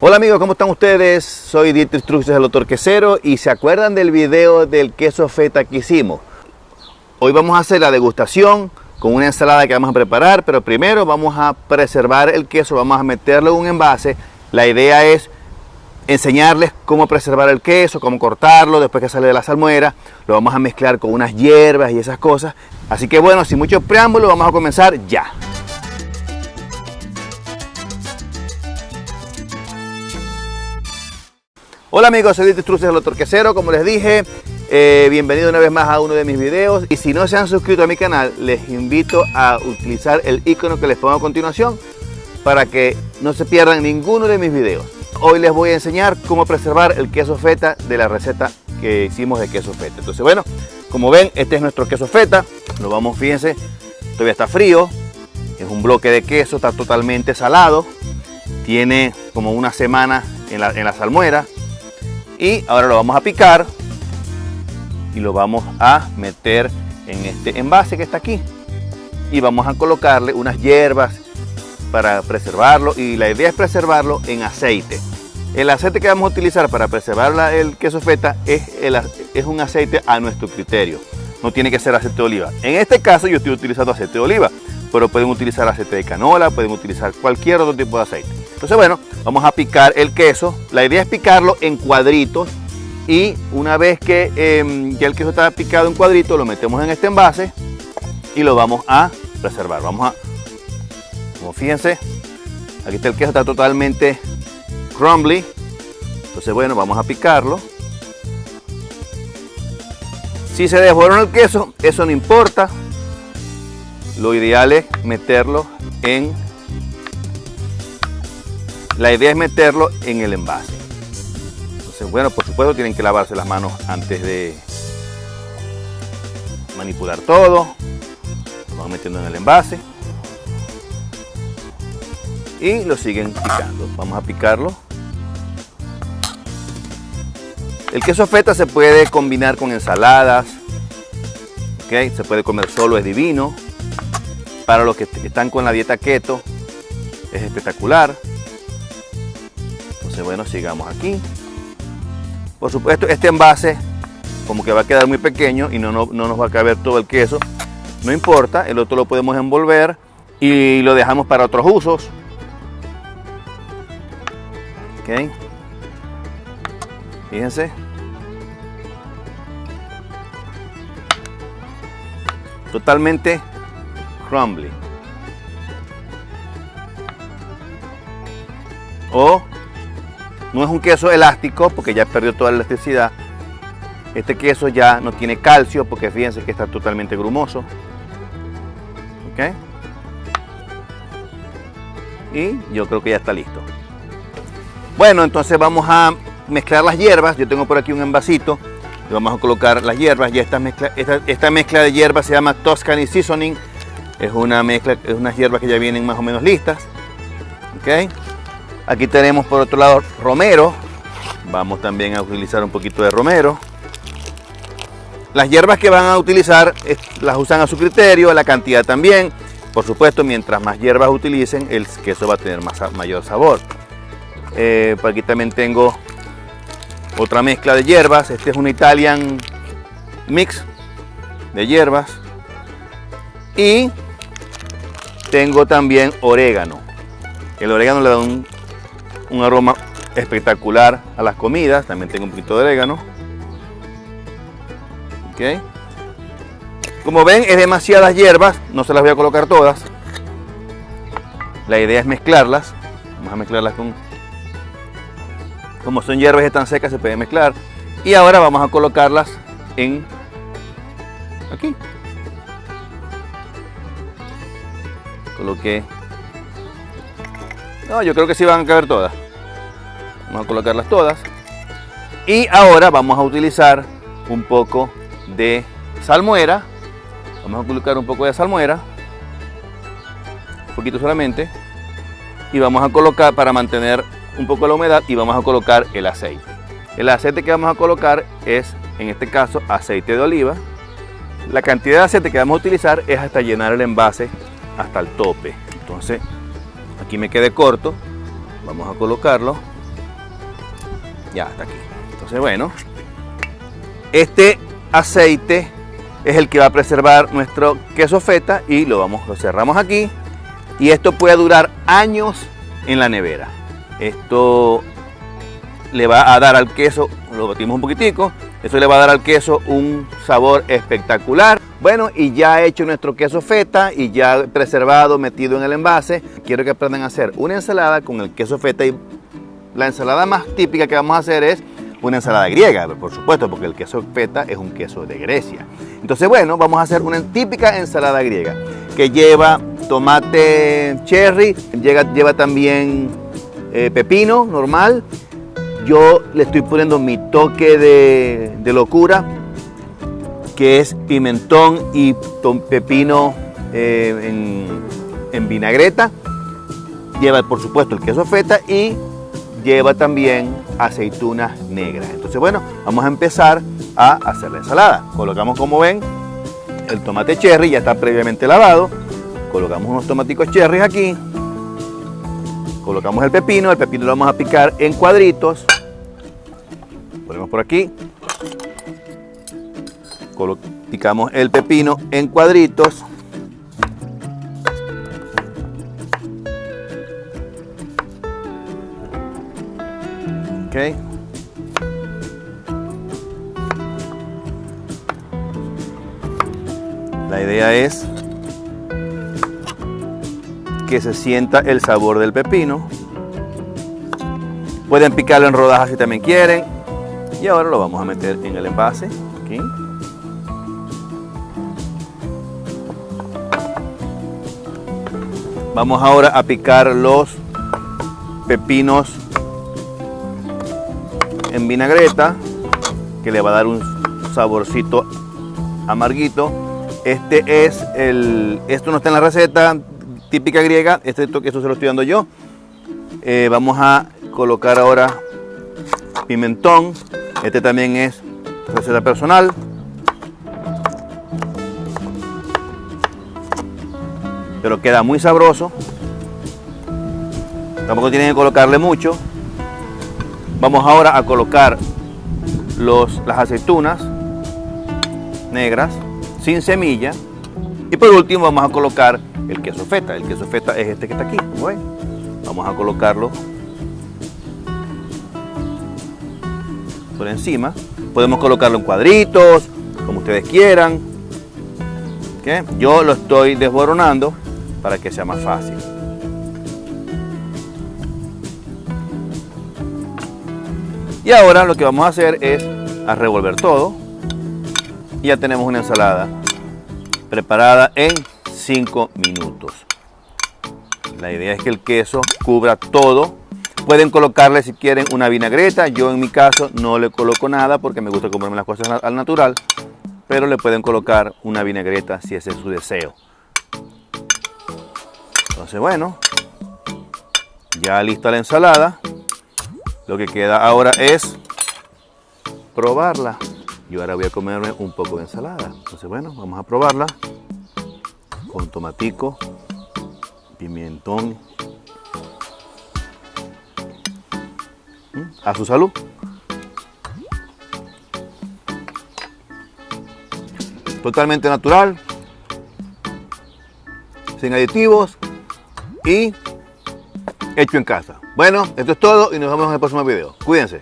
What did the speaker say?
Hola amigos, ¿cómo están ustedes? Soy Dietrich Truxes, el doctor quesero, y ¿se acuerdan del video del queso feta que hicimos? Hoy vamos a hacer la degustación con una ensalada que vamos a preparar, pero primero vamos a preservar el queso, vamos a meterlo en un envase. La idea es enseñarles cómo preservar el queso, cómo cortarlo después que sale de la salmuera. Lo vamos a mezclar con unas hierbas y esas cosas. Así que bueno, sin mucho preámbulo, vamos a comenzar ya. Hola amigos, soy Dietrich Truxes, el doctor quesero. Como les dije, bienvenido una vez más a uno de mis videos. Y si no se han suscrito a mi canal, les invito a utilizar el icono que les pongo a continuación para que no se pierdan ninguno de mis videos. Hoy les voy a enseñar cómo preservar el queso feta de la receta que hicimos de queso feta. Entonces bueno, como ven, este es nuestro queso feta. Lo vamos, fíjense, todavía está frío. Es un bloque de queso, está totalmente salado. Tiene como una semana en la salmuera. Y ahora lo vamos a picar y lo vamos a meter en este envase que está aquí. Y vamos a colocarle unas hierbas para preservarlo, y la idea es preservarlo en aceite. El aceite que vamos a utilizar para preservar el queso feta es un aceite a nuestro criterio. No tiene que ser aceite de oliva. En este caso yo estoy utilizando aceite de oliva, pero pueden utilizar aceite de canola, pueden utilizar cualquier otro tipo de aceite. Entonces bueno, vamos a picar el queso. La idea es picarlo en cuadritos, y una vez que ya el queso está picado en cuadritos, lo metemos en este envase y lo vamos a preservar. Como fíjense, aquí está el queso, está totalmente crumbly. Entonces bueno, vamos a picarlo. Si se desborona el queso, eso no importa. Lo ideal es meterlo en... La idea es meterlo en el envase. Entonces bueno, por supuesto tienen que lavarse las manos antes de manipular todo. Lo van metiendo en el envase y lo siguen picando. Vamos a picarlo. El queso feta se puede combinar con ensaladas, ¿okay? Se puede comer solo, es divino. Para los que están con la dieta keto es espectacular. Entonces bueno, sigamos aquí. Por supuesto, este envase como que va a quedar muy pequeño y no nos va a caber todo el queso. No importa, el otro lo podemos envolver y lo dejamos para otros usos. ¿Okay? Fíjense. Totalmente crumbly. O no es un queso elástico porque ya perdió toda la elasticidad. Este queso ya no tiene calcio porque fíjense que está totalmente grumoso. ¿Ok? Y yo creo que ya está listo. Bueno, entonces vamos a mezclar las hierbas. Yo tengo por aquí un envasito y vamos a colocar las hierbas. Ya esta mezcla de hierbas se llama Tuscany Seasoning. Es una mezcla, es unas hierbas que ya vienen más o menos listas. ¿Ok? Aquí tenemos por otro lado romero. Vamos también a utilizar un poquito de romero. Las hierbas que van a utilizar las usan a su criterio, la cantidad también. Por supuesto, mientras más hierbas utilicen, el queso va a tener mayor sabor. Por aquí también tengo otra mezcla de hierbas. Este es un Italian mix de hierbas. Y tengo también orégano. El orégano le da un aroma espectacular a las comidas. También tengo un poquito de orégano. ¿Okay? Como ven, es demasiadas hierbas. No se las voy a colocar todas. La idea es mezclarlas. Vamos a mezclarlas con... Como son hierbas y están secas, se pueden mezclar. Y ahora vamos a colocarlas en... Aquí. Coloqué... No, yo creo que sí van a caber todas. Vamos a colocarlas todas. Y ahora vamos a utilizar un poco de salmuera. Vamos a colocar un poco de salmuera. Un poquito solamente. Y vamos a colocar, para mantener un poco la humedad, y vamos a colocar el aceite. El aceite que vamos a colocar es, en este caso, aceite de oliva. La cantidad de aceite que vamos a utilizar es hasta llenar el envase hasta el tope. Entonces, aquí me quedé corto. Vamos a colocarlo Ya está aquí. Entonces, bueno, este aceite es el que va a preservar nuestro queso feta y lo cerramos aquí. Y esto puede durar años en la nevera. Esto le va a dar al queso, lo batimos un poquitico, eso le va a dar al queso un sabor espectacular. Bueno, y ya hecho nuestro queso feta y ya preservado, metido en el envase, quiero que aprendan a hacer una ensalada con el queso feta. Y la ensalada más típica que vamos a hacer es una ensalada griega, por supuesto, porque el queso feta es un queso de Grecia. Entonces, bueno, vamos a hacer una típica ensalada griega que lleva tomate cherry, lleva también pepino normal. Yo le estoy poniendo mi toque de locura, que es pimentón y pepino en vinagreta. Lleva, por supuesto, el queso feta y lleva también aceitunas negras. Entonces, bueno, vamos a empezar a hacer la ensalada. Colocamos, como ven, el tomate cherry, ya está previamente lavado. Colocamos unos tomaticos cherry aquí. Colocamos el pepino lo vamos a picar en cuadritos. Ponemos por aquí. Picamos el pepino en cuadritos. Ok. La idea es que se sienta el sabor del pepino. Pueden picarlo en rodajas si también quieren. Y ahora lo vamos a meter en el envase. Aquí. Vamos ahora a picar los pepinos en vinagreta, que le va a dar un saborcito amarguito. Esto no está en la receta típica griega, esto se lo estoy dando yo. Vamos a colocar ahora pimentón. Este también es receta personal. Pero queda muy sabroso. Tampoco tienen que colocarle mucho. Vamos ahora a colocar las aceitunas negras sin semilla. Y por último vamos a colocar el queso feta. El queso feta es este que está aquí. Bueno, vamos a colocarlo por encima. Podemos colocarlo en cuadritos, como ustedes quieran. ¿Okay? Yo lo estoy desboronando para que sea más fácil. Y ahora lo que vamos a hacer es a revolver todo. Y ya tenemos una ensalada preparada en 5 minutos. La idea es que el queso cubra todo. Pueden colocarle, si quieren, una vinagreta. Yo en mi caso no le coloco nada porque me gusta comerme las cosas al natural. Pero le pueden colocar una vinagreta si ese es su deseo. Entonces, bueno, ya lista la ensalada. Lo que queda ahora es probarla. Yo ahora voy a comerme un poco de ensalada. Entonces, bueno, vamos a probarla con tomatico, pimentón. A su salud. Totalmente natural, sin aditivos y hecho en casa. Bueno, esto es todo y nos vemos en el próximo video. Cuídense.